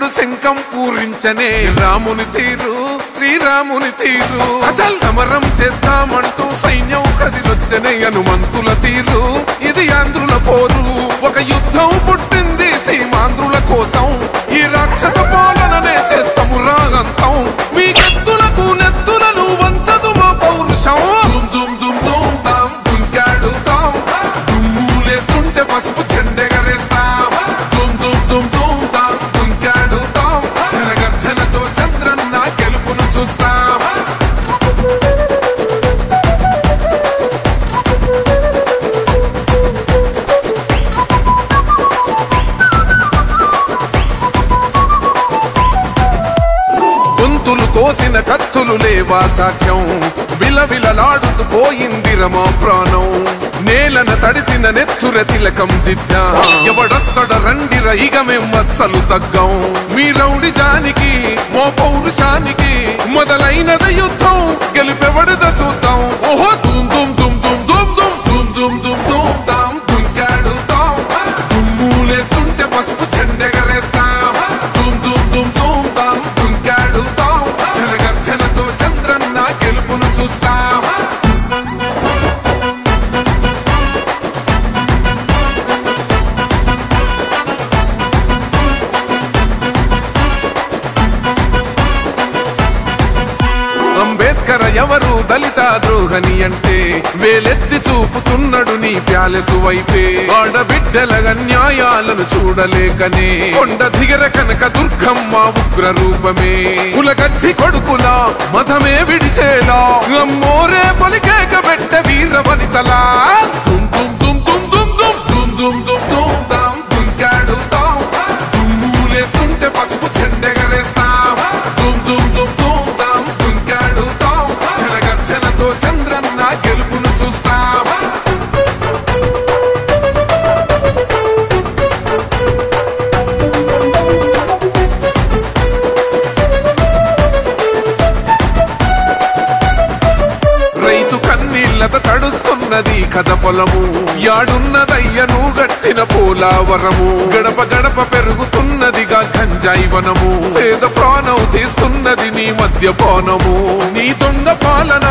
రావణుడు శంఖం పూరించనే రాముని తీరు శ్రీరాముని తీరు అచల్ సమరం చేద్దామంటూ సైన్యం కదిలొచ్చనే హనుమంతుల తీరు ఇది ఆంధ్రుల పోరు ఒక యుద్ధం పుట్టింది సీమాంధ్రుల కోసం ఈ రాక్షస పాలననే చేస్తాము రాగంతం మీ కత్తులకు నెత్తులను వంచదు మా పౌరుషం దుమ్ దుమ్ దుమ్ తాం దుంకాడుతాం దుమ్ములేస్తుంటే పసుపు చెండెగరేస్తాం దుమ్ దుమ్ దుమ్ దుమ్ తాం దుంకాడుతాం జనగర్జనతో చంద్రన్న గెలుపును చూస్తాం గొంతులు కోసిన కత్తులు లేవా సాక్ష్యం విలవిలలాడుతూ పోయింది రమా ప్రాణం నేలన తడిసిన నెత్తుర తిలకం దిద్దా ఎవడొస్తడ రండిర ఇక మేం అస్సలు తగ్గం మీ రౌడి జానికి మో పౌరుషానికి మొదలైనద యుద్ధం గెలుపెవడద చూద్దాం ఓహో దుమ్ దుమ్ దుమ్ దుమ్ దుమ్ దుమ్ దుమ్ దుమ్ దుమ్ దుమ్ తాం దుంకాడుతాం దుమ్ములేస్తుంటే పసుపు చెండెగరేస్తాం దుమ్ దుమ్ దుమ్ దుమ్ తాం దుంకాడుతాం జనగర్జనతో చంద్రన్న గెలుపును చూస్తాం అంబేద్కర్ ఎవరు దళిత ద్రోహని అంటే వేలెత్తి చూపుతున్నాడు నీ ప్యాలెసు వైపే ఆడబిడ్డల న్యాయాలను చూడలేకనే కొండ దిగర కనక దుర్గమ్మ ఉగ్ర రూపమే కులగచ్చి కొడుకులా మతమే విడిచేలా అమ్మోరే పలికేక పెట్ట వీర వనితలా దుమ్ దుమ్ దుమ్ దుమ్ దుమ్ దుమ్ దుమ్ దుమ్ దుమ్ తాం దుంకాడుతాం దుమ్ములేస్తుంటే పసుపు చెండెగరేస్తాం దుమ్ దుమ్ దుమ్ దుమ్ తాం దుంకాడుతాం జనగర్జనతో చంద్రన్న గెలుపును చూస్తాం రైతు కన్నీళ్లతో తడుస్తున్నది కథ పొలము యాడున్నదయ్యను గట్టిన పోలావరము గడప గడప పెరుగుతున్నదిగా గంజాయి వనము పేద ప్రాణం తీస్తున్నది నీ మద్యపానము నీ దొంగ పాలన